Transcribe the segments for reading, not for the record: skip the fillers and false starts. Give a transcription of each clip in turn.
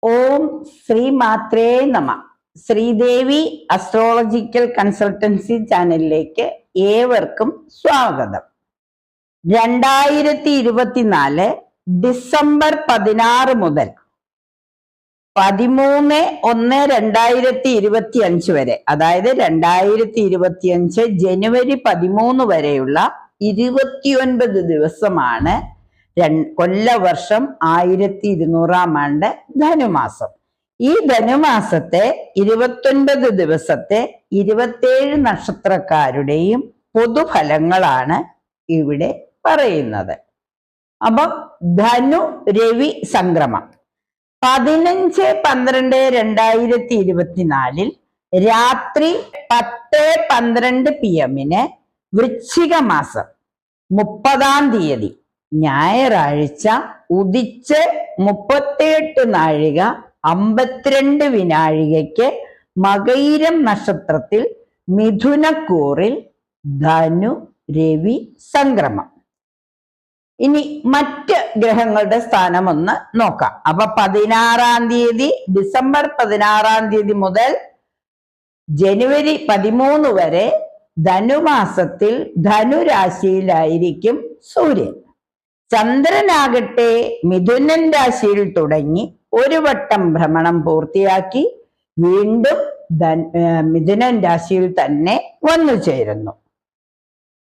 ഓം ശ്രീ മാത്രേ നമ. Sridevi astrological consultancy ചാനലിലേക്ക് ഏവർക്കും സ്വാഗതം. 2024 ഡിസംബർ 16 മുതൽ 13/1/2025 വരെ, അതായത് 2025 ജനുവരി 13 വരെയുള്ള 29 ദിവസമാണ് കൊല്ലവർഷം 1200 ആണ്ട് ധനുമാസം. ഈ ധനുമാസത്തെ 29 ദിവസത്തെ 27 നക്ഷത്രക്കാരുടെയും പൊതുഫലങ്ങളാണ് ഇവിടെ പറയുന്നത്. അപ്പം ധനു രവി സംക്രമം 15/12/2024 രാത്രി 10:12 PM വൃശ്ചിക മാസം 30 തീയതി ഞായറാഴ്ച ഉദിച്ച് 38:52 മകയിരം നക്ഷത്രത്തിൽ മിഥുനക്കൂറിൽ ധനു രവി സംക്രമം. ഇനി മറ്റ് ഗ്രഹങ്ങളുടെ സ്ഥാനം ഒന്ന് നോക്കാം. അപ്പൊ 16 തീയതി ഡിസംബർ 16 മുതൽ ജനുവരി 13 വരെ ധനുമാസത്തിൽ ധനുരാശിയിലായിരിക്കും സൂര്യൻ. ചന്ദ്രനാകട്ടെ മിഥുനൻ രാശിയിൽ തുടങ്ങി ഒരു വട്ടം ഭ്രമണം പൂർത്തിയാക്കി വീണ്ടും മിഥുനൻ രാശിയിൽ തന്നെ വന്നു ചേരുന്നു.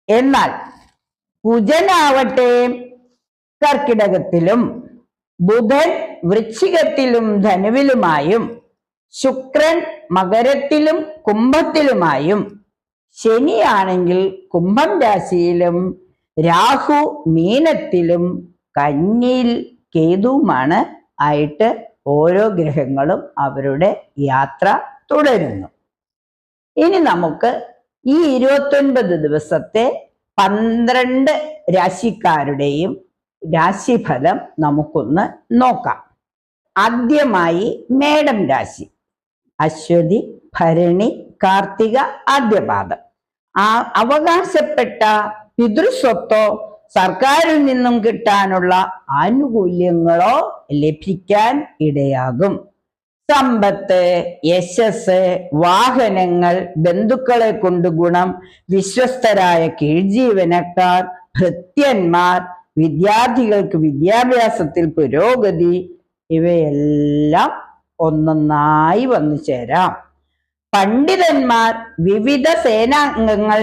എന്നാൽ കുജനാവട്ടെ കർക്കിടകത്തിലും ബുധൻ വൃശ്ചികത്തിലും ധനുവിലുമായും ശുക്രൻ മകരത്തിലും കുംഭത്തിലുമായും ശനിയാണെങ്കിൽ കുംഭം രാശിയിലും രാഹു മീനത്തിലും കന്നിയിൽ കേതുവുമാണ് ആയിട്ട് ഓരോ ഗ്രഹങ്ങളും അവരുടെ യാത്ര തുടരുന്നു. ഇനി നമുക്ക് ഈ 29 ദിവസത്തെ 12 രാശിക്കാരുടെയും രാശിഫലം നമുക്കൊന്ന് നോക്കാം. ആദ്യമായി മേടം രാശി. അശ്വതി ഭരണി കാർത്തിക ആദ്യപാദം. അവകാശപ്പെട്ട പിതൃസ്വത്തോ സർക്കാരിൽ നിന്നും കിട്ടാനുള്ള ആനുകൂല്യങ്ങളോ ലഭിക്കാൻ ഇടയാകും. സമ്പത്ത്, യശസ്, വാഹനങ്ങൾ, ബന്ധുക്കളെ കൊണ്ട് ഗുണം, വിശ്വസ്തരായ കീഴ്ജീവനക്കാർ, ഭൃത്യന്മാർ, വിദ്യാർത്ഥികൾക്ക് വിദ്യാഭ്യാസത്തിൽ പുരോഗതി, ഇവയെല്ലാം ഒന്നൊന്നായി വന്നു ചേരാം. പണ്ഡിതന്മാർ, വിവിധ സേനാംഗങ്ങൾ,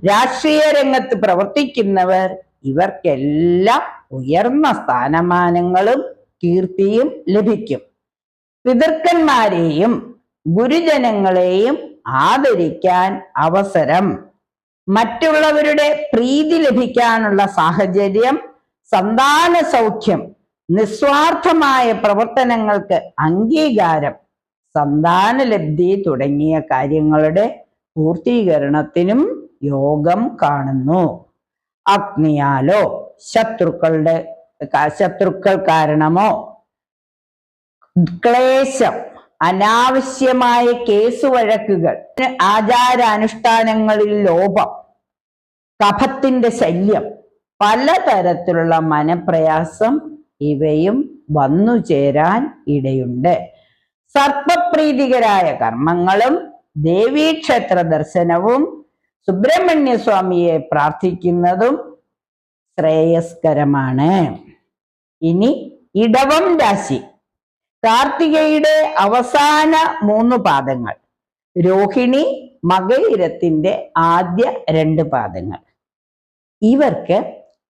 രാഷ്ട്രീയ രംഗത്ത് പ്രവർത്തിക്കുന്നവർ, ഇവർക്കെല്ലാം ഉയർന്ന സ്ഥാനമാനങ്ങളും കീർത്തിയും ലഭിക്കും. പിതൃക്കന്മാരെയും ഗുരുജനങ്ങളെയും ആദരിക്കാൻ അവസരം, മറ്റുള്ളവരുടെ പ്രീതി ലഭിക്കാനുള്ള സാഹചര്യം, സന്താന സൗഖ്യം, നിസ്വാർത്ഥമായ പ്രവർത്തനങ്ങൾക്ക് അംഗീകാരം, സന്താനലബ്ധി തുടങ്ങിയ കാര്യങ്ങളുടെ പൂർത്തീകരണത്തിനും യോഗം കാണുന്നു. അഗ്നിയാലോ ശത്രുക്കൾ കാരണമോ ക്ലേശം, അനാവശ്യമായ കേസ് വഴക്കുകൾ, ആചാരാനുഷ്ഠാനങ്ങളിൽ ലോപം, കഫത്തിന്റെ ശല്യം, പലതരത്തിലുള്ള മനപ്രയാസം ഇവയും വന്നു ചേരാൻ ഇടയുണ്ട്. സർപ്പപ്രീതികരായ കർമ്മങ്ങളും ദേവീക്ഷേത്ര ദർശനവും സുബ്രഹ്മണ്യ സ്വാമിയെ പ്രാർത്ഥിക്കുന്നതും ശ്രേയസ്കരമാണ്. ഇനി ഇടവം രാശി. കാർത്തികയുടെ അവസാന 3 പാദങ്ങൾ, രോഹിണി മകയിരത്തിന്റെ ആദ്യ 2 പാദങ്ങൾ. ഇവർക്ക്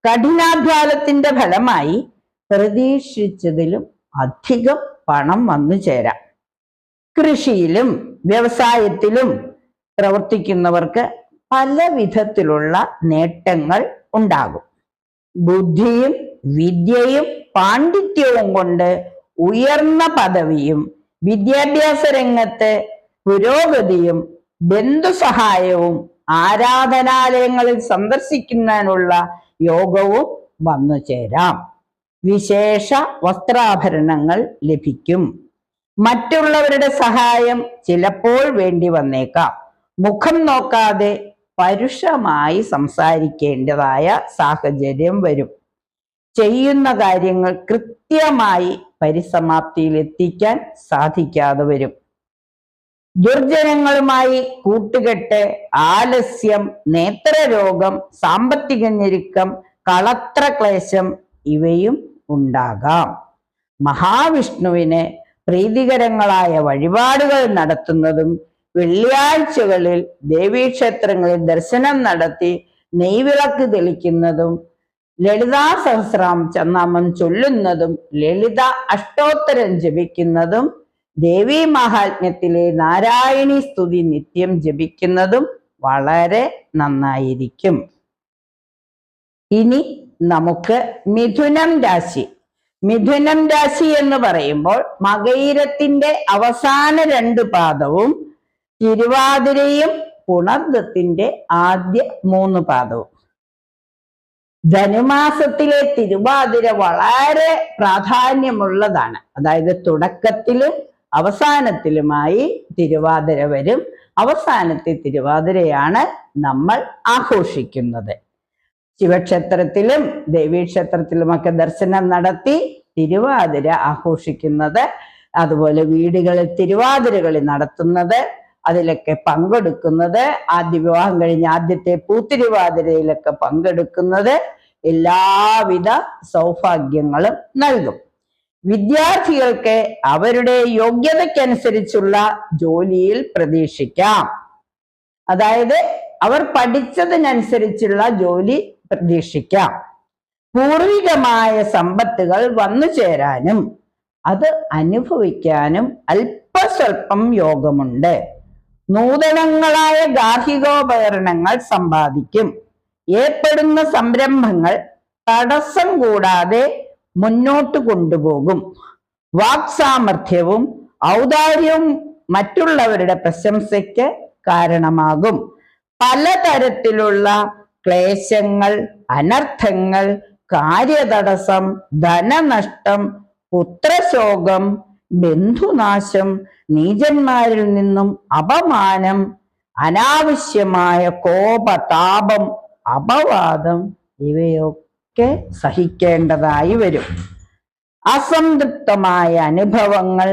കഠിനാധ്വാനത്തിന്റെ ഫലമായി പ്രതീക്ഷിച്ചതിലും അധികം പണം വന്നു ചേരാം. കൃഷിയിലും വ്യവസായത്തിലും പ്രവർത്തിക്കുന്നവർക്ക് പല വിധത്തിലുള്ള നേട്ടങ്ങൾ ഉണ്ടാകും. ബുദ്ധിയും വിദ്യയും പാണ്ഡിത്യവും കൊണ്ട് ഉയർന്ന പദവിയും, വിദ്യാഭ്യാസ രംഗത്ത് പുരോഗതിയും, ബന്ധുസഹായവും, ആരാധനാലയങ്ങളിൽ സന്ദർശിക്കുന്നതിനുള്ള യോഗവും വന്നു ചേരാം. വിശേഷ വസ്ത്രാഭരണങ്ങൾ ലഭിക്കും. മറ്റുള്ളവരുടെ സഹായം ചിലപ്പോൾ വേണ്ടി വന്നേക്കാം. മുഖം നോക്കാതെ പരുഷമായി സംസാരിക്കേണ്ടതായ സാഹചര്യം വരും. ചെയ്യുന്ന കാര്യങ്ങൾ കൃത്യമായി പരിസമാപ്തിയിൽ എത്തിക്കാൻ സാധിക്കാതെ വരും. ദുർജനങ്ങളുമായി കൂട്ടുകെട്ട്, ആലസ്യം, നേത്രരോഗം, സാമ്പത്തിക ഞെരുക്കം, കളത്രക്ലേശം ഇവയും ഉണ്ടാകാം. മഹാവിഷ്ണുവിന് പ്രീതികരങ്ങളായ വഴിപാടുകൾ നടത്തുന്നതും വെള്ളിയാഴ്ചകളിൽ ദേവീക്ഷേത്രങ്ങളിൽ ദർശനം നടത്തി നെയ്വിളക്ക് തെളിക്കുന്നതും ലളിതാ സഹസ്രനാമം ചൊല്ലുന്നതും ലളിത അഷ്ടോത്തരം ജപിക്കുന്നതും ദേവീ മഹാത്മ്യത്തിലെ നാരായണീ സ്തുതി നിത്യം ജപിക്കുന്നതും വളരെ നന്നായിരിക്കും. ഇനി നമുക്ക് മിഥുനം രാശി. മിഥുനം രാശി എന്ന് പറയുമ്പോൾ മകയിരത്തിന്റെ അവസാന 2 പാദവും തിരുവാതിരയും പുണർദത്തിന്റെ ആദ്യ 3 പാദവും. ധനുമാസത്തിലെ തിരുവാതിര വളരെ പ്രാധാന്യമുള്ളതാണ്. അതായത് തുടക്കത്തിലും അവസാനത്തിലുമായി തിരുവാതിര വരും. അവസാനത്തെ തിരുവാതിരയാണ് നമ്മൾ ആഘോഷിക്കുന്നത്. ശിവക്ഷേത്രത്തിലും ദേവീക്ഷേത്രത്തിലുമൊക്കെ ദർശനം നടത്തി തിരുവാതിര ആഘോഷിക്കുന്നത്, അതുപോലെ വീടുകളിൽ തിരുവാതിരകളി നടത്തുന്നത്, അതിലൊക്കെ പങ്കെടുക്കുന്നത്, വിവാഹം കഴിഞ്ഞ് ആദ്യത്തെ പൂത്തിരുവാതിരയിലൊക്കെ പങ്കെടുക്കുന്നത് എല്ലാവിധ സൗഭാഗ്യങ്ങളും നൽകും. വിദ്യാർത്ഥികൾക്ക് അവരുടെ യോഗ്യതയ്ക്കനുസരിച്ചുള്ള ജോലിയിൽ പ്രതീക്ഷിക്കാം. അതായത് അവർ പഠിച്ചതിനനുസരിച്ചുള്ള ജോലി പ്രതീക്ഷിക്കാം. പൂർവികമായ സമ്പത്തുകൾ വന്നു ചേരാനും അത് അനുഭവിക്കാനും അല്പസ്വല്പം യോഗമുണ്ട്. നൂതനങ്ങളായ ഗാർഹികോപകരണങ്ങൾ സമ്പാദിക്കും. ഏർപ്പെടുന്ന സംരംഭങ്ങൾ തടസ്സം കൂടാതെ മുന്നോട്ട് കൊണ്ടുപോകും. വാക്സാമർഥ്യവും ഔദാര്യവും മറ്റുള്ളവരുടെ പ്രശംസയ്ക്ക് കാരണമാകും. പലതരത്തിലുള്ള ക്ലേശങ്ങൾ, അനർത്ഥങ്ങൾ, കാര്യതടസ്സം, ധനനഷ്ടം, പുത്രശോകം, ബന്ധുനാശം, നീചന്മാരിൽ നിന്നും അപമാനം, അനാവശ്യമായ കോപതാപം, അപവാദം ഇവയൊക്കെ സഹിക്കേണ്ടതായി വരും. അസംതൃപ്തമായ അനുഭവങ്ങൾ,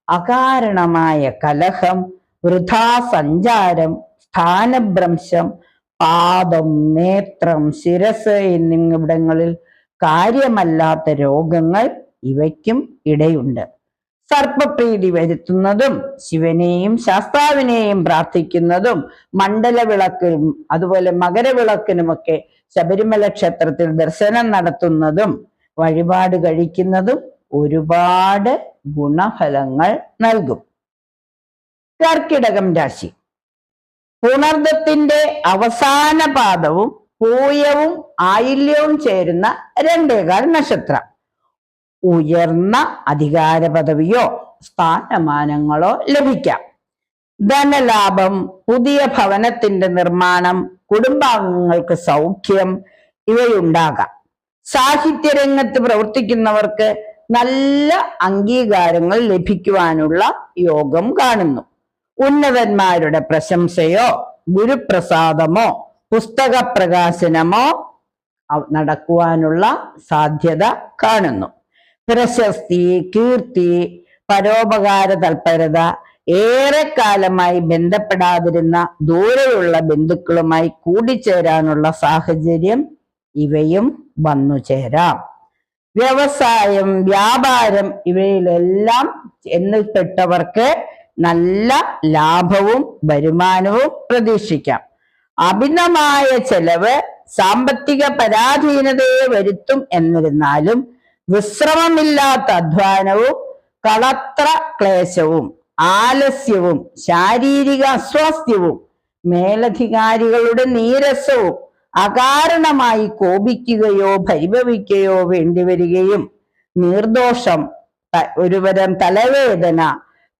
അകാരണമായ കലഹം, വൃഥാ സഞ്ചാരം, സ്ഥാനഭ്രംശം, പാദം, നേത്രം, ശിരസ് എന്നിവിടങ്ങളിൽ കാര്യമല്ലാത്ത രോഗങ്ങൾ ഇവയ്ക്കും ഇടയുണ്ട്. സർപ്പപ്രീതി വരുത്തുന്നതും ശിവനെയും ശാസ്താവിനെയും പ്രാർത്ഥിക്കുന്നതും മണ്ഡലവിളക്കിനും അതുപോലെ മകരവിളക്കിനുമൊക്കെ ശബരിമല ക്ഷേത്രത്തിൽ ദർശനം നടത്തുന്നതും വഴിപാട് കഴിക്കുന്നതും ഒരുപാട് ഗുണഫലങ്ങൾ നൽകും. കർക്കിടകം രാശി. പുണർദത്തിന്റെ അവസാന പാദവും പൂയവും ആയില്യവും ചേരുന്ന 2 നക്ഷത്രം. ഉയർന്ന അധികാര പദവിയോ സ്ഥാനമാനങ്ങളോ ലഭിക്കാം. ധനലാഭം, പുതിയ ഭവനത്തിന്റെ നിർമ്മാണം, കുടുംബാംഗങ്ങൾക്ക് സൗഖ്യം ഇവയുണ്ടാകാം. സാഹിത്യരംഗത്ത് പ്രവർത്തിക്കുന്നവർക്ക് നല്ല അംഗീകാരങ്ങൾ ലഭിക്കുവാനുള്ള യോഗം കാണുന്നു. ഉന്നതന്മാരുടെ പ്രശംസയോ ഗുരുപ്രസാദമോ പുസ്തക പ്രകാശനമോ നടക്കുവാനുള്ള സാധ്യത കാണുന്നു. പ്രശസ്തി, കീർത്തി, പരോപകാര തൽപരത, ഏറെക്കാലമായി ബന്ധപ്പെടാതിരുന്ന ദൂരെയുള്ള ബന്ധുക്കളുമായി കൂടിച്ചേരാനുള്ള സാഹചര്യം ഇവയും വന്നു ചേരാം. വ്യവസായം, വ്യാപാരം ഇവയിലെല്ലാം എണ്ണപ്പെട്ടവർക്ക് നല്ല ലാഭവും വരുമാനവും പ്രതീക്ഷിക്കാം. അമിതമായ ചെലവ് സാമ്പത്തിക പരാധീനതയെ വരുത്തും. എന്നിരുന്നാലും വിശ്രമമില്ലാത്ത അധ്വാനവും കളത്ര ക്ലേശവും ആലസ്യവും ശാരീരിക അസ്വാസ്ഥ്യവും മേലധികാരികളുടെ നീരസവും അകാരണമായി കോപിക്കുകയോ പരിഭവിക്കുകയോ വേണ്ടിവരികയും നിർദോഷം, ഒരുതരം തലവേദന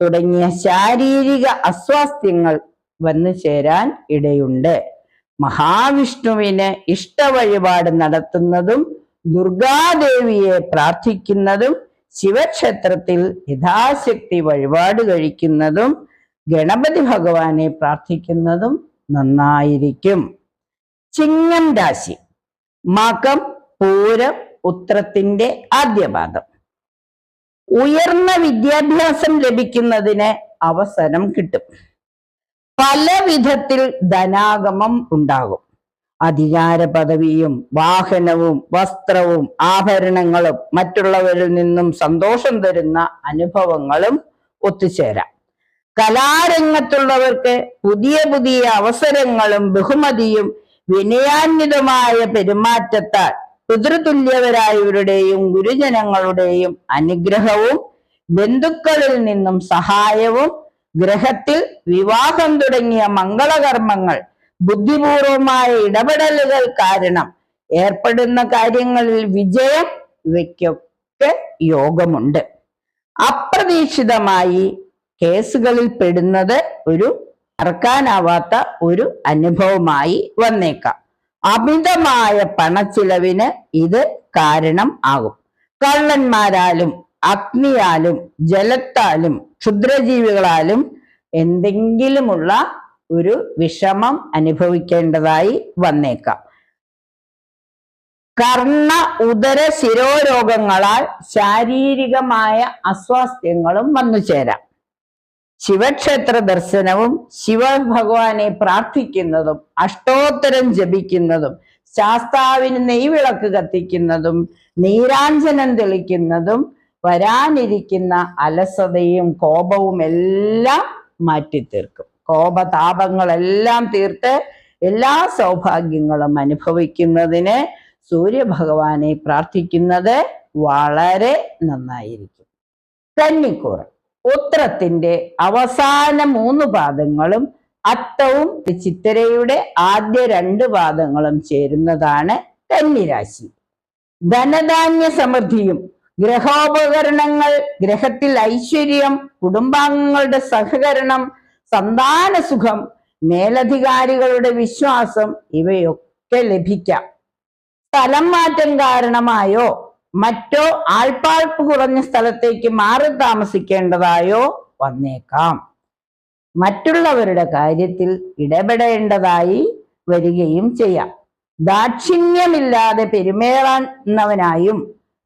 തുടങ്ങിയ ശാരീരിക അസ്വാസ്ഥ്യങ്ങൾ വന്നു ചേരാൻ ഇടയുണ്ട്. മഹാവിഷ്ണുവിന് ഇഷ്ടവഴിപാട് നടത്തുന്നതും ദുർഗാദേവിയെ പ്രാർത്ഥിക്കുന്നതും ശിവക്ഷേത്രത്തിൽ യഥാശക്തി വഴിപാട് കഴിക്കുന്നതും ഗണപതി ഭഗവാനെ പ്രാർത്ഥിക്കുന്നതും നന്നായിരിക്കും. ചിങ്ങം രാശി. മകം, പൂരം, ഉത്രത്തിന്റെ ആദ്യ പാദം. ഉയർന്ന വിദ്യാഭ്യാസം ലഭിക്കുന്നതിന് അവസരം കിട്ടും. പല വിധത്തിൽ ധനാഗമം ഉണ്ടാകും. അധികാര പദവിയും വാഹനവും വസ്ത്രവും ആഭരണങ്ങളും മറ്റുള്ളവരിൽ നിന്നും സന്തോഷം തരുന്ന അനുഭവങ്ങളും ഒത്തുചേരാം. കലാരംഗത്തുള്ളവർക്ക് പുതിയ പുതിയ അവസരങ്ങളും ബഹുമതിയും വിനയാന്വിതമായ പെരുമാറ്റത്താൽ പിതൃതുല്യവരായവരുടെയും ഗുരുജനങ്ങളുടെയും അനുഗ്രഹവും ബന്ധുക്കളിൽ നിന്നും സഹായവും ഗ്രഹത്തിൽ വിവാഹം തുടങ്ങിയ മംഗളകർമ്മങ്ങൾ ബുദ്ധിപൂർവമായ ഇടപെടലുകൾ കാരണം ഏർപ്പെടുന്ന കാര്യങ്ങളിൽ വിജയം ഇവയ്ക്കൊക്കെ യോഗമുണ്ട്. അപ്രതീക്ഷിതമായി കേസുകളിൽ പെടുന്നത് ഒരു മറക്കാനാവാത്ത ഒരു അനുഭവമായി വന്നേക്കാം. അമിതമായ പണച്ചിലവിന് ഇത് കാരണം ആകും. കള്ളന്മാരാലും അഗ്നിയാലും ജലത്താലും ക്ഷുദ്രജീവികളാലും എന്തെങ്കിലുമുള്ള ഒരു വിഷമം അനുഭവിക്കേണ്ടതായി വന്നേക്കാം. കർണ ഉദര ശിരോരോഗങ്ങളാൽ ശാരീരികമായ അസ്വാസ്ഥ്യങ്ങളും വന്നു ചേരാം. ശിവക്ഷേത്ര ദർശനവും ശിവഭഗവാനെ പ്രാർത്ഥിക്കുന്നതും അഷ്ടോത്തരം ജപിക്കുന്നതും ശാസ്താവിന് നെയ്വിളക്ക് കത്തിക്കുന്നതും നീരാഞ്ജനം തെളിക്കുന്നതും വരാനിരിക്കുന്ന അലസതയും കോപവും എല്ലാം മാറ്റിത്തീർക്കും. കോപതാപങ്ങളെല്ലാം തീർത്ത് എല്ലാ സൗഭാഗ്യങ്ങളും അനുഭവിക്കുന്നതിന് സൂര്യഭഗവാനെ പ്രാർത്ഥിക്കുന്നത് വളരെ നന്നായിരിക്കും. കന്നിക്കൂർ ഉത്രത്തിന്റെ അവസാന 3 പാദങ്ങളും അത്തവും ചിത്തിരയുടെ ആദ്യ 2 പാദങ്ങളും ചേരുന്നതാണ് കന്നിരാശി. ധനധാന്യ സമൃദ്ധിയും ഗ്രഹോപകരണങ്ങൾ, ഗ്രഹത്തിൽ ഐശ്വര്യം, കുടുംബാംഗങ്ങളുടെ സഹകരണം, സന്താന സുഖം, മേലധികാരികളുടെ വിശ്വാസം ഇവയൊക്കെ ലഭിക്കാം. സ്ഥലം മാറ്റം കാരണമായോ മറ്റോ ആൾപ്പാർപ്പ് കുറഞ്ഞ സ്ഥലത്തേക്ക് മാറി താമസിക്കേണ്ടതായോ വന്നേക്കാം. മറ്റുള്ളവരുടെ കാര്യത്തിൽ ഇടപെടേണ്ടതായി വരികയും ചെയ്യാം. ദാക്ഷിണ്യമില്ലാതെ പെരുമാറുന്നവനായും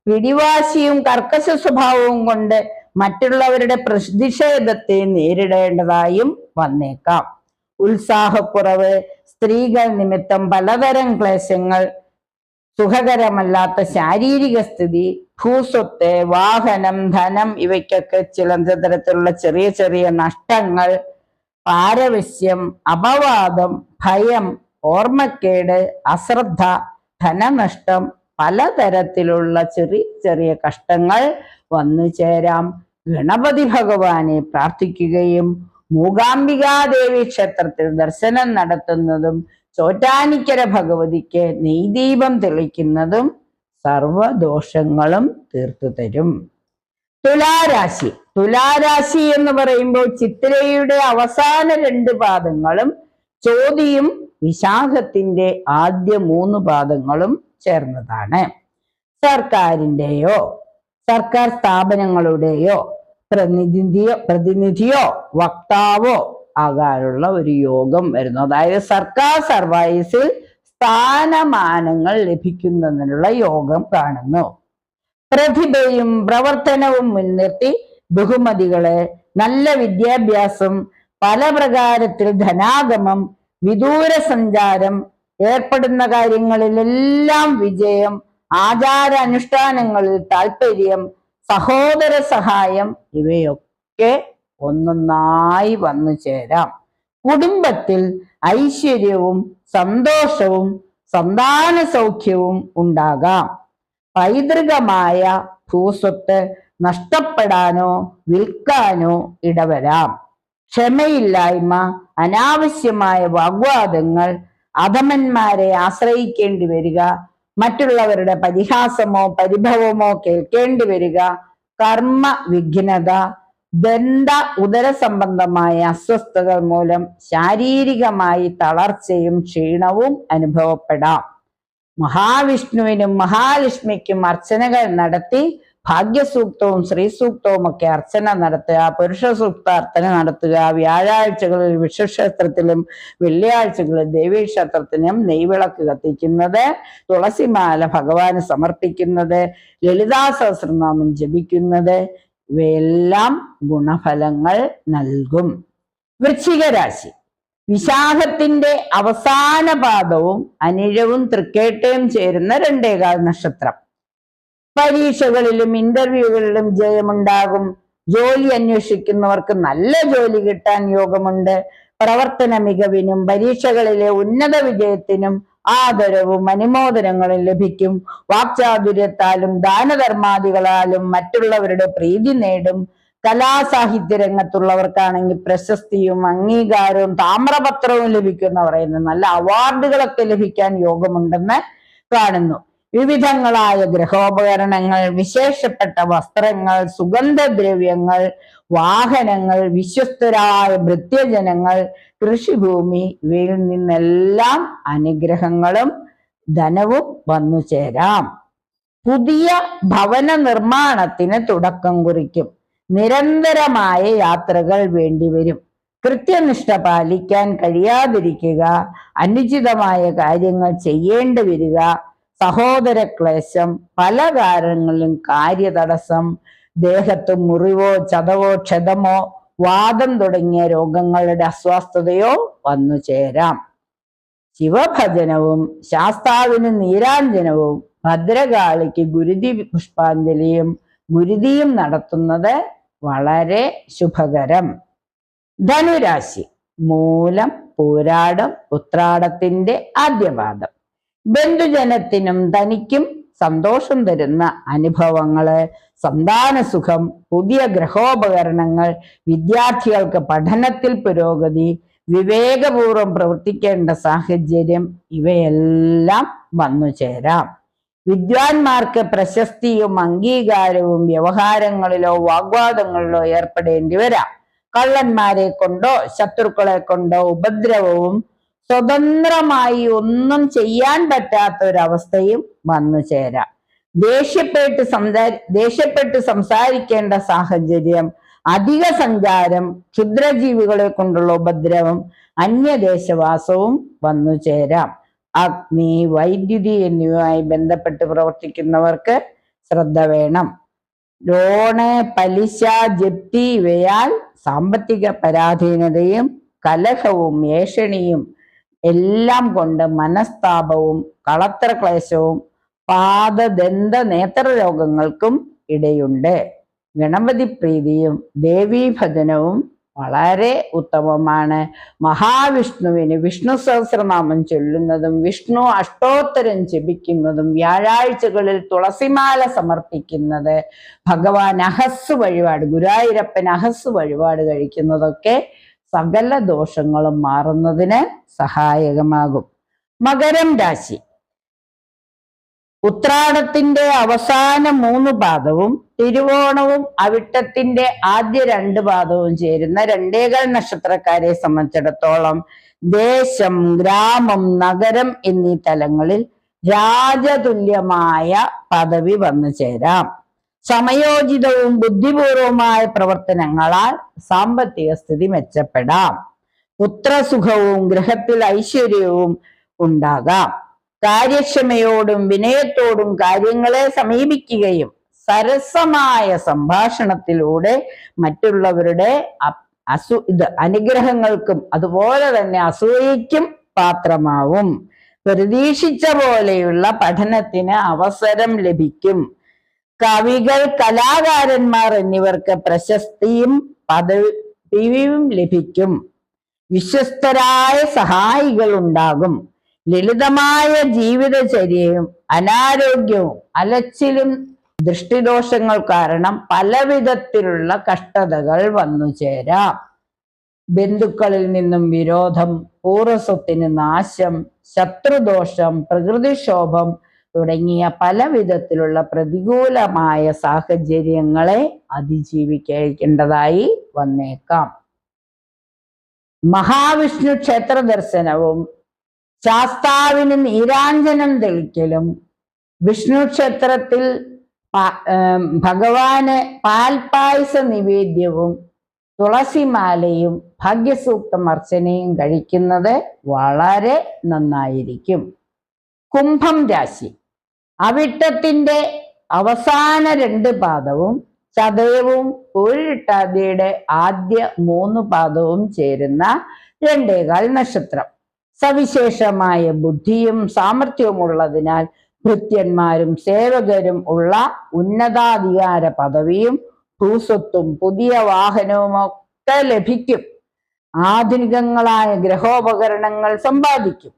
പിടിവാശിയും കർക്കശ സ്വഭാവവും കൊണ്ട് മറ്റുള്ളവരുടെ പ്രതിഷേധത്തെ നേരിടേണ്ടതായും വന്നേക്കാം. ഉത്സാഹക്കുറവ്, സ്ത്രീകൾ നിമിത്തം പലതരം ക്ലേശങ്ങൾ, സുഖകരമല്ലാത്ത ശാരീരിക സ്ഥിതി, ഭൂസ്വത്ത്, വാഹനം, ധനം ഇവയ്ക്കൊക്കെ ചില തരത്തിലുള്ള ചെറിയ ചെറിയ നഷ്ടങ്ങൾ, പാരവശ്യം, അപവാദം, ഭയം, ഓർമ്മക്കേട്, അശ്രദ്ധ, ധനനഷ്ടം, പലതരത്തിലുള്ള ചെറിയ ചെറിയ കഷ്ടങ്ങൾ വന്നു ചേരാം. ഗണപതി ഭഗവാനെ പ്രാർത്ഥിക്കുകയും മൂകാംബികാദേവി ക്ഷേത്രത്തിൽ ദർശനം നടത്തുന്നതും ചോറ്റാനിക്കര ഭഗവതിക്ക് നെയ്ദീപം തെളിക്കുന്നതും സർവദോഷങ്ങളും തീർത്തു തരും. തുലാരാശി. തുലാരാശി എന്ന് പറയുമ്പോൾ ചിത്തിരയുടെ അവസാന 2 പാദങ്ങളും ചോതിയും വിശാഖത്തിന്റെ ആദ്യ 3 പാദങ്ങളും ചേർന്നതാണ്. സർക്കാരിന്റെയോ സർക്കാർ സ്ഥാപനങ്ങളുടെയോ പ്രതിനിധിയോ വക്താവോ ആകാനുള്ള ഒരു യോഗം വരുന്നു. അതായത് സർക്കാർ സർവീസിൽ സ്ഥാനമാനങ്ങൾ ലഭിക്കുന്നതിനുള്ള യോഗം കാണുന്നു. പ്രതിഭയും പ്രവർത്തനവും മുൻനിർത്തി ബഹുമതികള്, നല്ല വിദ്യാഭ്യാസം, പല പ്രകാരത്തിൽ ധനാഗമം, വിദൂര സഞ്ചാരം, ഏർപ്പെടുന്ന കാര്യങ്ങളിലെല്ലാം വിജയം, ആചാര അനുഷ്ഠാനങ്ങളിൽ താല്പര്യം, സഹോദര സഹായം ഇവയൊക്കെ ഒന്നൊന്നായി വന്നു ചേരാം. കുടുംബത്തിൽ ഐശ്വര്യവും സന്തോഷവും സന്താന സൗഖ്യവും ഉണ്ടാകാം. പൈതൃകമായ ഭൂസ്വത്ത് നഷ്ടപ്പെടാനോ വിൽക്കാനോ ഇടവരാം. ക്ഷമയില്ലായ്മ, അനാവശ്യമായ വാഗ്വാദങ്ങൾ, അധമന്മാരെ ആശ്രയിക്കേണ്ടി വരിക, മറ്റുള്ളവരുടെ പരിഹാസമോ പരിഭവമോ കേൾക്കേണ്ടി വരിക, കർമ്മ വിഘ്നത, ദന്ത ഉദര സംബന്ധമായ അസ്വസ്ഥതകൾ മൂലം ശാരീരികമായി തളർച്ചയും ക്ഷീണവും അനുഭവപ്പെടാം. മഹാവിഷ്ണുവിനും മഹാലക്ഷ്മിക്കും അർച്ചനകൾ നടത്തി ഭാഗ്യസൂക്തവും ശ്രീസൂക്തവും ഒക്കെ അർച്ചന നടത്തുക, പുരുഷ സൂക്ത അർച്ചന നടത്തുക, വ്യാഴാഴ്ചകളിൽ വിഷ്ണുക്ഷേത്രത്തിലും വെള്ളിയാഴ്ചകളിൽ ദേവീക്ഷേത്രത്തിനും നെയ്വിളക്ക് കത്തിക്കുന്നത്, തുളസിമാല ഭഗവാന് സമർപ്പിക്കുന്നത്, ലളിതാ സഹസ്രനാമം ജപിക്കുന്നത്, ഇവയെല്ലാം ഗുണഫലങ്ങൾ നൽകും. വൃശ്ചിക രാശി. വിശാഖത്തിന്റെ അവസാന പാദവും അനിഴവും തൃക്കേട്ടയും ചേരുന്ന 2 നക്ഷത്രം. പരീക്ഷകളിലും ഇന്റർവ്യൂകളിലും ജയമുണ്ടാകും. ജോലി അന്വേഷിക്കുന്നവർക്ക് നല്ല ജോലി കിട്ടാൻ യോഗമുണ്ട്. പ്രവർത്തന മികവിനും പരീക്ഷകളിലെ ഉന്നത വിജയത്തിനും ആദരവും അനുമോദനങ്ങളും ലഭിക്കും. വാക്ചാതുര്യത്താലും ദാനധർമാദികളാലും മറ്റുള്ളവരുടെ പ്രീതി നേടും. കലാസാഹിത്യ രംഗത്തുള്ളവർക്കാണെങ്കിൽ പ്രശസ്തിയും അംഗീകാരവും താമ്രപത്രവും ലഭിക്കുമെന്ന് പറയുന്നത്, നല്ല അവാർഡുകളൊക്കെ ലഭിക്കാൻ യോഗമുണ്ടെന്ന് കാണുന്നു. വിവിധങ്ങളായ ഗൃഹോപകരണങ്ങൾ, വിശേഷപ്പെട്ട വസ്ത്രങ്ങൾ, സുഗന്ധദ്രവ്യങ്ങൾ, വാഹനങ്ങൾ, വിശ്വസ്തരായ ഭൃത്യജനങ്ങൾ, കൃഷിഭൂമി, ഇവയിൽ നിന്നെല്ലാം അനുഗ്രഹങ്ങളും ധനവും വന്നു ചേരാം. പുതിയ ഭവന നിർമ്മാണത്തിന് തുടക്കം കുറിക്കും. നിരന്തരമായ യാത്രകൾ വേണ്ടിവരും. കൃത്യനിഷ്ഠ പാലിക്കാൻ കഴിയാതിരിക്കുക, അനുചിതമായ കാര്യങ്ങൾ ചെയ്യേണ്ടി വരിക, സഹോദര ക്ലേശം, പല കാരണങ്ങളിലും കാര്യതടസ്സം, ദേഹത്ത് മുറിവോ ചതവോ ക്ഷതമോ വാദം തുടങ്ങിയ രോഗങ്ങളുടെ അസ്വസ്ഥതയോ വന്നു ചേരാം. ശിവഭജനവും ശാസ്താവിന് നീരാഞ്ജനവും ഭദ്രകാളിക്ക് ഗുരുതി പുഷ്പാഞ്ജലിയും ഗുരുതിയും നടത്തുന്നത് വളരെ ശുഭകരം. ധനുരാശി. മൂലം, പൂരാടം, ഉത്രാടത്തിന്റെ ആദ്യപാദം. ബന്ധുജനത്തിനും തനിക്കും സന്തോഷം തരുന്ന അനുഭവങ്ങള്, സന്താനസുഖം, പുതിയ ഗൃഹോപകരണങ്ങൾ, വിദ്യാർത്ഥികൾക്ക് പഠനത്തിൽ പുരോഗതി, വിവേകപൂർവം പ്രവർത്തിക്കേണ്ട സാഹചര്യം, ഇവയെല്ലാം വന്നു ചേരാം. വിദ്വാൻമാർക്ക് പ്രശസ്തിയും അംഗീകാരവും വ്യവഹാരങ്ങളിലോ വാഗ്വാദങ്ങളിലോ ഏർപ്പെടേണ്ടി വരാം. കള്ളന്മാരെ കൊണ്ടോ ശത്രുക്കളെ കൊണ്ടോ ഉപദ്രവവും സ്വതന്ത്രമായി ഒന്നും ചെയ്യാൻ പറ്റാത്ത ഒരവസ്ഥയും വന്നു ചേരാം. ദേഷ്യപ്പെട്ട് സംസാരിക്കേണ്ട സാഹചര്യം, അധിക സഞ്ചാരം, ക്ഷുദ്രജീവികളെ കൊണ്ടുള്ള ഉപദ്രവം, അന്യദേശവാസവും വന്നു ചേരാം. അഗ്നി, വൈദ്യുതി എന്നിവയുമായി ബന്ധപ്പെട്ട് പ്രവർത്തിക്കുന്നവർക്ക് ശ്രദ്ധ വേണം. ലോണ്, പലിശ, ജപ്തി ഇവയാൽ സാമ്പത്തിക പരാധീനതയും കലഹവും ഏഷണിയും എല്ലാം കൊണ്ട് മനസ്താപവും കളത്രക്ലേശവും പാദദന്ത നേത്രരോഗങ്ങൾക്കും ഇടയുണ്ട്. ഗണപതി പ്രീതിയും ദേവീഭജനവും വളരെ ഉത്തമമാണ്. മഹാവിഷ്ണുവിന് വിഷ്ണു സഹസ്രനാമം ചൊല്ലുന്നതും വിഷ്ണു അഷ്ടോത്തരം ജപിക്കുന്നതും വ്യാഴാഴ്ചകളിൽ തുളസിമാല സമർപ്പിക്കുന്നത്, ഭഗവാൻ അഹസ് വഴിപാട്, ഗുരുവായൂരപ്പൻ അഹസ് വഴിപാട് കഴിക്കുന്നതൊക്കെ സകല ദോഷങ്ങളും മാറുന്നതിന് സഹായകമാകും. മകരം രാശി. ഉത്രാടത്തിന്റെ അവസാന 3 പാദവും തിരുവോണവും അവിട്ടത്തിന്റെ ആദ്യ 2 പാദവും ചേരുന്ന 2 നക്ഷത്രക്കാരെ സംബന്ധിച്ചിടത്തോളം ദേശം, ഗ്രാമം, നഗരം എന്നീ തലങ്ങളിൽ രാജതുല്യമായ പദവി വന്നു ചേരാം. സമയോചിതവും ബുദ്ധിപൂർവമായ പ്രവർത്തനങ്ങളാൽ സാമ്പത്തിക സ്ഥിതി മെച്ചപ്പെടാം. പുത്രസുഖവും ഗൃഹത്തിൽ ഐശ്വര്യവും ഉണ്ടാകാം. കാര്യക്ഷമയോടും വിനയത്തോടും കാര്യങ്ങളെ സമീപിക്കുകയും സരസമായ സംഭാഷണത്തിലൂടെ മറ്റുള്ളവരുടെ അനുഗ്രഹങ്ങൾക്കും അതുപോലെ തന്നെ അസൂയയ്ക്കും പാത്രമാവും. പ്രതീക്ഷിച്ച പോലെയുള്ള പഠനത്തിന് അവസരം ലഭിക്കും. കവികൾ, കലാകാരന്മാർ എന്നിവർക്ക് പ്രശസ്തിയും പദവിയും ലഭിക്കും. വിശ്വസ്തരായ സഹായികൾ ഉണ്ടാകും. ലളിതമായ ജീവിതചര്യയും അനാരോഗ്യവും അലച്ചിലും ദൃഷ്ടിദോഷങ്ങൾ കാരണം പലവിധത്തിലുള്ള കഷ്ടതകൾ വന്നു ചേരാം. ബന്ധുക്കളിൽ നിന്നും വിരോധം, പൂർവ്വസ്വത്തിന് നാശം, ശത്രുദോഷം, പ്രകൃതിക്ഷോഭം തുടങ്ങിയ പല വിധത്തിലുള്ള പ്രതികൂലമായ സാഹചര്യങ്ങളെ അതിജീവിക്കേണ്ടതായി വന്നേക്കാം. മഹാവിഷ്ണു ക്ഷേത്ര ദർശനവും ശാസ്താവിന് നീരാഞ്ജനം തെളിക്കലും വിഷ്ണു ക്ഷേത്രത്തിൽ ഭഗവാന് പാൽപായസ നിവേദ്യവും തുളസിമാലയും ഭാഗ്യസൂക്തം അർച്ചനയും കഴിക്കുന്നത് വളരെ നന്നായിരിക്കും. കുംഭം രാശി. അവിട്ടത്തിന്റെ അവസാന 2 പാദവും ചതയവും പൂരിട്ടാതിയുടെ ആദ്യ 3 പാദവും ചേരുന്ന 2.25 നക്ഷത്രം. സവിശേഷമായ ബുദ്ധിയും സാമർഥ്യവും ഉള്ളതിനാൽ ഭൃത്യന്മാരും സേവകരും ഉള്ള ഉന്നതാധികാര പദവിയും ഭൂസ്വത്തും പുതിയ വാഹനവും ഒക്കെ ലഭിക്കും. ആധുനികങ്ങളായ ഗ്രഹോപകരണങ്ങൾ സമ്പാദിക്കും.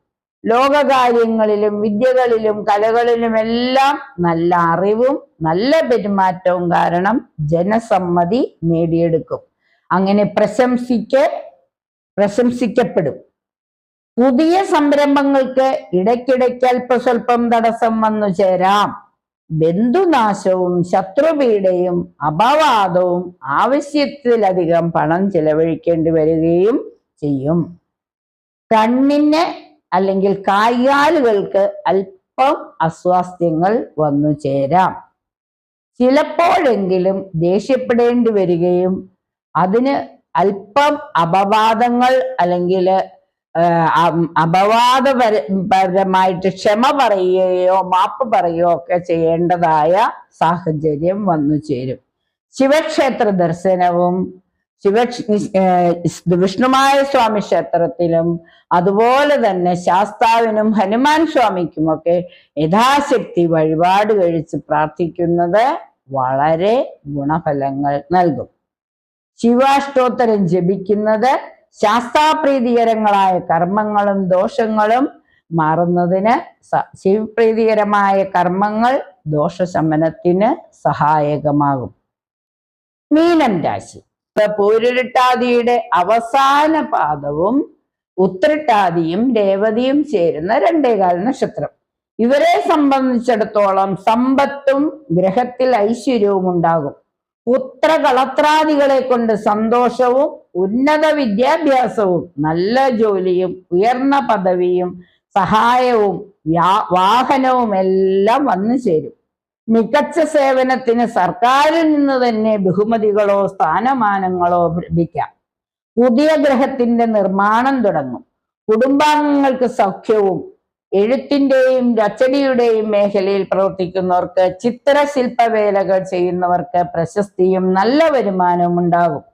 ലോകകാര്യങ്ങളിലും വിദ്യകളിലും കലകളിലുമെല്ലാം നല്ല അറിവും നല്ല പെരുമാറ്റവും കാരണം ജനസമ്മതി നേടിയെടുക്കും. അങ്ങനെ പ്രശംസിക്കപ്പെടും. പുതിയ സംരംഭങ്ങൾക്ക് ഇടയ്ക്കിടയ്ക്ക് അല്പസ്വല്പം തടസ്സം വന്നു ചേരാം. ബന്ധുനാശവും ശത്രുപീഡയും അപവാദവും ആവശ്യത്തിലധികം പണം ചെലവഴിക്കേണ്ടി വരികയും ചെയ്യും. കണ്ണിന് അല്ലെങ്കിൽ കാൽകാലുകൾക്ക് അല്പം അസ്വാസ്ഥ്യങ്ങൾ വന്നു ചേരാം. ചിലപ്പോഴെങ്കിലും ദേഷ്യപ്പെടേണ്ടി വരികയും അതിന് അല്പം അപവാദങ്ങൾ അല്ലെങ്കിൽ അപവാദപരമായിട്ട് ക്ഷമ പറയുകയോ മാപ്പ് പറയുകയോ ഒക്കെ ചെയ്യേണ്ടതായ സാഹചര്യം വന്നു ചേരും. ശിവക്ഷേത്ര ദർശനവും വിഷ്ണുമായ സ്വാമി ക്ഷേത്രത്തിലും അതുപോലെ തന്നെ ശാസ്താവിനും ഹനുമാൻ സ്വാമിക്കുമൊക്കെ യഥാശക്തി വഴിപാട് കഴിച്ച് പ്രാർത്ഥിക്കുന്നത് വളരെ ഗുണഫലങ്ങൾ നൽകും. ശിവാഷ്ടോത്തരം ജപിക്കുന്നത് ശാസ്താപ്രീതികരങ്ങളായ കർമ്മങ്ങളും ദോഷങ്ങളും മാറുന്നതിന് ശിവപ്രീതികരമായ കർമ്മങ്ങൾ ദോഷശമനത്തിന് സഹായകമാകും. മീനം രാശി. പൂരുരുട്ടാതിയുടെ അവസാന പാദവും ഉത്രട്ടാതിയും രേവതിയും ചേരുന്ന 2.25 നക്ഷത്രം. ഇവരെ സംബന്ധിച്ചിടത്തോളം സമ്പത്തും ഗ്രഹത്തിൽ ഐശ്വര്യവും ഉണ്ടാകും. പുത്രകളത്രാദികളെ കൊണ്ട് സന്തോഷവും ഉന്നത വിദ്യാഭ്യാസവും നല്ല ജോലിയും ഉയർന്ന പദവിയും സഹായവും വാഹനവും എല്ലാം വന്നു ചേരും. മികച്ച സേവനത്തിന് സർക്കാരിൽ നിന്ന് തന്നെ ബഹുമതികളോ സ്ഥാനമാനങ്ങളോ ലഭിക്കാം. പുതിയ ഗ്രഹത്തിന്റെ നിർമ്മാണം തുടങ്ങും. കുടുംബാംഗങ്ങൾക്ക് സൗഖ്യവും എഴുത്തിന്റെയും അച്ചടിയുടെയും മേഖലയിൽ പ്രവർത്തിക്കുന്നവർക്ക് ചിത്രശില്പവേലകൾ ചെയ്യുന്നവർക്ക് പ്രശസ്തിയും നല്ല വരുമാനവും ഉണ്ടാകും.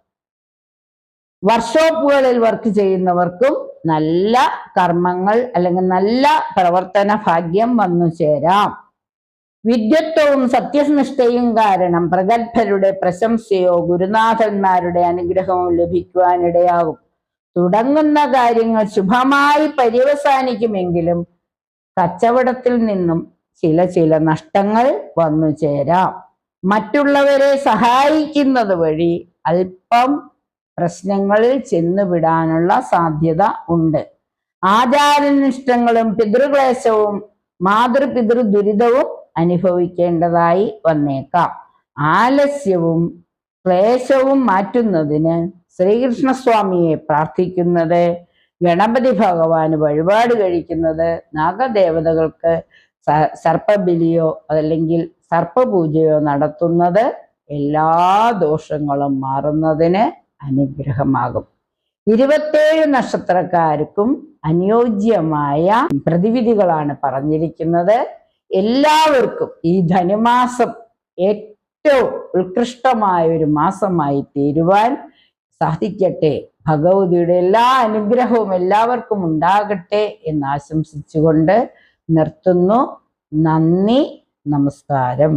വർക്ക്ഷോപ്പുകളിൽ വർക്ക് ചെയ്യുന്നവർക്കും നല്ല കർമ്മങ്ങൾ അല്ലെങ്കിൽ നല്ല പ്രവർത്തന ഭാഗ്യം വന്നു ചേരാം. വിദ്വത്വവും സത്യനിഷ്ഠയും കാരണം പ്രഗത്ഭരുടെ പ്രശംസയോ ഗുരുനാഥന്മാരുടെ അനുഗ്രഹവും ലഭിക്കുവാനിടയാകും. തുടങ്ങുന്ന കാര്യങ്ങൾ ശുഭമായി പര്യവസാനിക്കുമെങ്കിലും കച്ചവടത്തിൽ നിന്നും ചില നഷ്ടങ്ങൾ വന്നു ചേരാം. മറ്റുള്ളവരെ സഹായിക്കുന്നത് വഴി അല്പം പ്രശ്നങ്ങളിൽ ചെന്നുവിടാനുള്ള സാധ്യത ഉണ്ട്. ആചാരനിഷ്ഠങ്ങളും പിതൃക്ലേശവും മാതൃപിതൃ ദുരിതവും അനുഭവിക്കേണ്ടതായി വന്നേക്കാം. ആലസ്യവും ക്ലേശവും മാറ്റുന്നതിന് ശ്രീകൃഷ്ണസ്വാമിയെ പ്രാർത്ഥിക്കുന്നത്, ഗണപതി ഭഗവാന് വഴിപാട് കഴിക്കുന്നത്, നാഗദേവതകൾക്ക് സർപ്പബലിയോ അതല്ലെങ്കിൽ സർപ്പപൂജയോ നടത്തുന്നത് എല്ലാ ദോഷങ്ങളും മാറുന്നതിന് അനുഗ്രഹമാകും. 27 നക്ഷത്രക്കാർക്കും അനുയോജ്യമായ പ്രതിവിധികളാണ് പറഞ്ഞിരിക്കുന്നത്. എല്ലാവർക്കും ഈ ധനുമാസം ഏറ്റവും ഉത്കൃഷ്ടമായ ഒരു മാസമായി തീരുവാൻ സാധിക്കട്ടെ. ഭഗവതിയുടെ എല്ലാ അനുഗ്രഹവും എല്ലാവർക്കും ഉണ്ടാകട്ടെ എന്ന് ആശംസിച്ചുകൊണ്ട് നിർത്തുന്നു. നന്ദി, നമസ്കാരം.